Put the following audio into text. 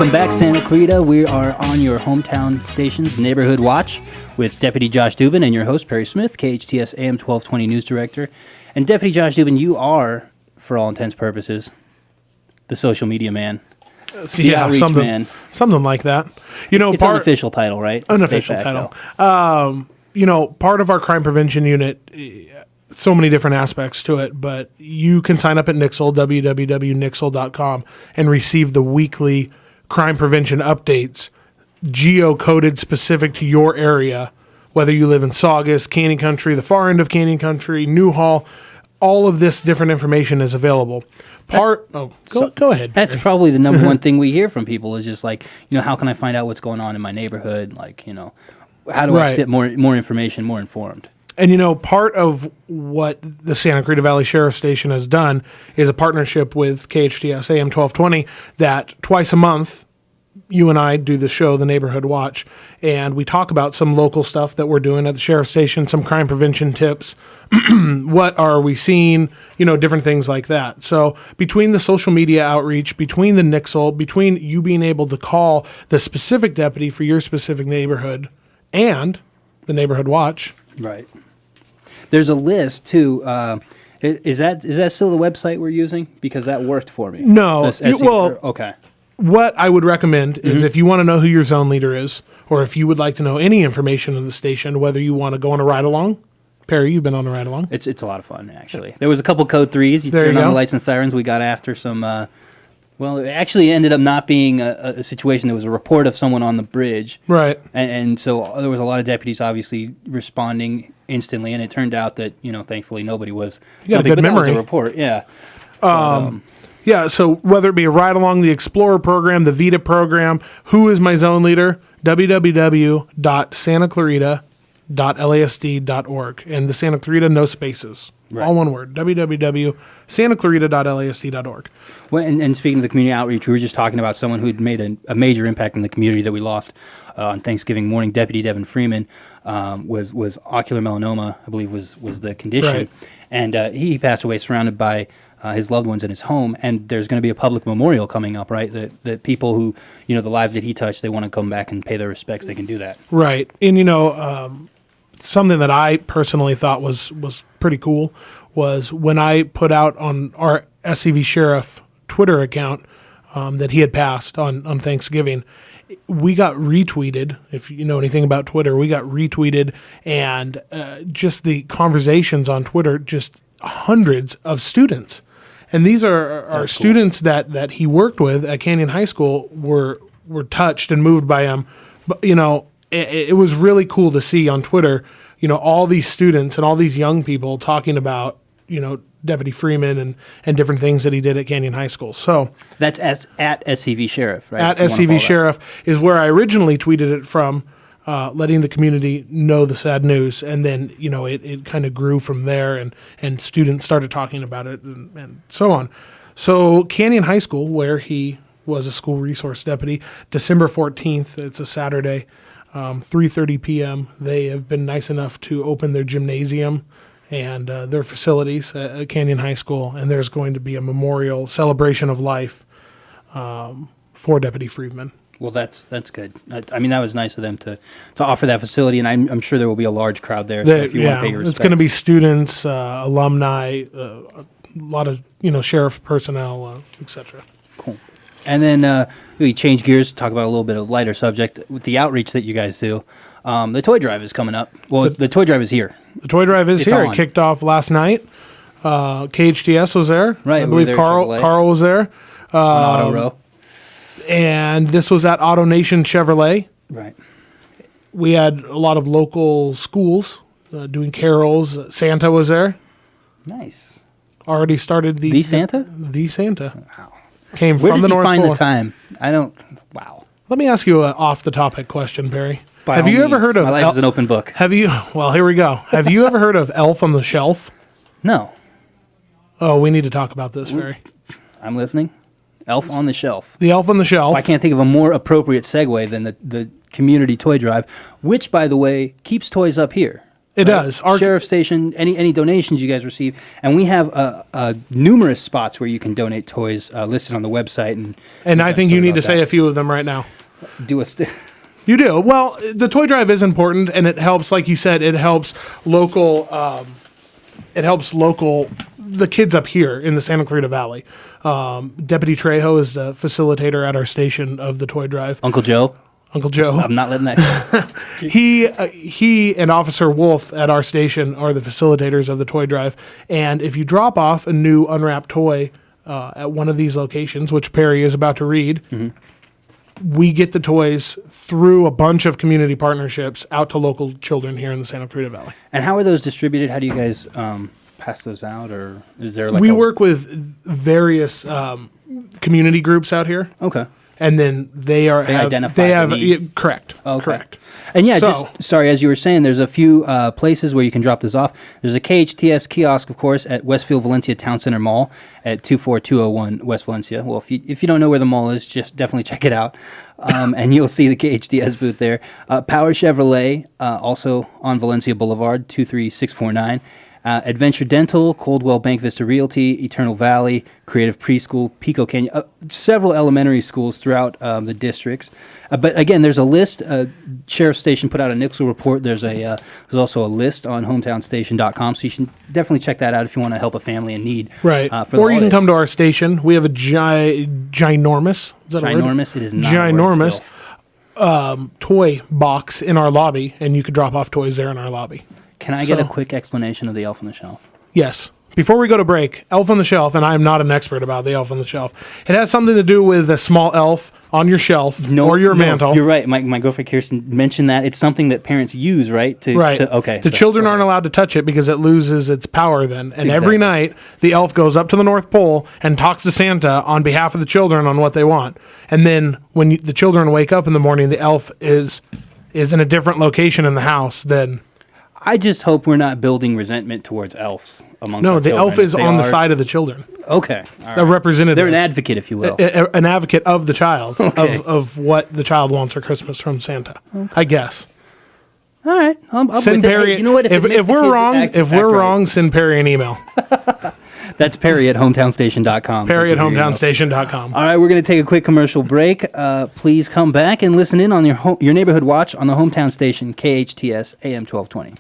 Welcome back, Santa Clarita. We are on your hometown station's Neighborhood Watch with Deputy Josh Dubin and your host, Perry Smith, KHTS AM 1220 News Director. And Deputy Josh Dubin, you are, for all intents and purposes, the social media man. The outreach man. Something like that. You know, it's an unofficial title, right? Unofficial title. Part of our crime prevention unit, so many different aspects to it, but you can sign up at Nixle, www.nixle.com, and receive the weekly crime prevention updates, geo-coded specific to your area, whether you live in Saugus, Canyon Country, the far end of Canyon Country, Newhall. All of this different information is available. Go ahead. That's probably the number one thing we hear from people is just like, how can I find out what's going on in my neighborhood? Like, how do I get more information, more informed? And, part of what the Santa Clarita Valley Sheriff Station has done is a partnership with KHTS AM 1220 that twice a month, you and I do the show, The Neighborhood Watch, and we talk about some local stuff that we're doing at the Sheriff Station, some crime prevention tips, what are we seeing, different things like that. So between the social media outreach, between the Nixle, between you being able to call the specific deputy for your specific neighborhood and the Neighborhood Watch. Right. There's a list, too. Is that still the website we're using? Because that worked for me. No. Okay. What I would recommend is if you want to know who your zone leader is, or if you would like to know any information on the station, whether you want to go on a ride-along. Perry, you've been on a ride-along. It's a lot of fun, actually. There was a couple code 3s. You turn on the lights and sirens. We got after some... it actually ended up not being a situation. There was a report of someone on the bridge. Right. And so there was a lot of deputies obviously responding instantly, and it turned out that, thankfully nobody was... You got a good memory. That was a report, yeah. Yeah, so whether it be a ride-along, the Explorer program, the VITA program, who is my zone leader? www.santaclarita.lasd.org. And the Santa Clarita, no spaces. Right. All one word, www.santaclarita.lasd.org. Well, and speaking of the community outreach, we were just talking about someone who'd made a major impact in the community that we lost on Thanksgiving morning. Deputy Devin Freeman was ocular melanoma, I believe was the condition. Right. And he passed away surrounded by his loved ones in his home, and there's going to be a public memorial coming up, right? That people who, the lives that he touched, they want to come back and pay their respects, they can do that. Right. And, something that I personally thought was pretty cool was when I put out on our SCV Sheriff Twitter account that he had passed on Thanksgiving, we got retweeted. If you know anything about Twitter, we got retweeted, and just the conversations on Twitter, just hundreds of students. And these are students that he worked with at Canyon High School were touched and moved by him. But, it was really cool to see on Twitter, all these students and all these young people talking about, Deputy Freeman and different things that he did at Canyon High School. So that's at SCV Sheriff, right? At SCV Sheriff is where I originally tweeted it from, letting the community know the sad news. And then, it kind of grew from there and students started talking about it and so on. So Canyon High School, where he was a school resource deputy, December 14th, it's a Saturday, 3:30 p.m. They have been nice enough to open their gymnasium and their facilities at Canyon High School, and there's going to be a memorial celebration of life for Deputy Freeman. Well, that's good. That was nice of them to offer that facility, and I'm sure there will be a large crowd there. So if you want to pay your respects. It's going to be students, alumni, a lot of sheriff personnel, etc. Cool. And then we change gears to talk about a little bit of a lighter subject with the outreach that you guys do. The toy drive is coming up. Well, the toy drive is here. The toy drive is here. It kicked off last night. KHTS was there. Right. I believe Carl was there. On Auto Row. And this was at Auto Nation Chevrolet. Right. We had a lot of local schools doing carols. Santa was there. Nice. Already started the Santa? The Santa. Wow. Came Where from the North Pole. Where does he find the time? Wow. Let me ask you an off-the-topic question, Perry. Have you ever heard of... My life is an open book. Well, here we go. Have you ever heard of Elf on the Shelf? No. Oh, we need to talk about this, Perry. I'm listening. Elf on the Shelf. The Elf on the Shelf. I can't think of a more appropriate segue than the community toy drive, which, by the way, keeps toys up here. It does. Our sheriff station, any donations you guys receive, and we have numerous spots where you can donate toys listed on the website. And I think you need to say a few of them right now. You do. Well, the toy drive is important, and it helps, like you said, it helps local. The kids up here in the Santa Clarita Valley. Deputy Trejo is the facilitator at our station of the toy drive. Uncle Joe. I'm not letting that go. He and Officer Wolf at our station are the facilitators of the toy drive. And if you drop off a new unwrapped toy at one of these locations, which Perry is about to read, we get the toys through a bunch of community partnerships out to local children here in the Santa Clarita Valley. And how are those distributed? How do you guys pass those out, or is there we work with various community groups out here? Okay. And then they identify the need. Correct. Okay. Correct. And as you were saying, there's a few places where you can drop this off. There's a KHTS kiosk, of course, at Westfield Valencia Town Center Mall at 24201 West Valencia. Well, if you don't know where the mall is, just definitely check it out. And you'll see the KHTS booth there. Power Chevrolet, also on Valencia Boulevard, 23649. Adventure Dental, Coldwell Bank Vista Realty, Eternal Valley, Creative Preschool, Pico Canyon, several elementary schools throughout the districts. But again, there's a list. Sheriff's Station put out a Nixle report. There's also a list on hometownstation.com, so you should definitely check that out if you want to help a family in need. Right. Or you can come to our station. We have a ginormous. Is that ginormous? A word? It is not ginormous toy box in our lobby, and you could drop off toys there in our lobby. Can I get a quick explanation of the Elf on the Shelf? Yes. Before we go to break, Elf on the Shelf, and I am not an expert about the Elf on the Shelf. It has something to do with a small elf on your shelf or your mantle. You're right. My girlfriend Kirsten mentioned that. It's something that parents use, right? The children aren't allowed to touch it because it loses its power then. And every night, the elf goes up to the North Pole and talks to Santa on behalf of the children on what they want. And then when the children wake up in the morning, the elf is in a different location in the house than... I just hope we're not building resentment towards elves amongst our children. No, the elf is on the side of the children. Okay. All right. A representative. They're an advocate, if you will. An advocate of the child, okay. of what the child wants for Christmas from Santa, okay. I guess. All right. I'm send Perry, hey, you know what? If we're wrong, send Perry an email. That's Perry at hometownstation.com. Perry at hometownstation.com. All right, we're going to take a quick commercial break. Please come back and listen in on your neighborhood watch on the hometown station, KHTS AM 1220.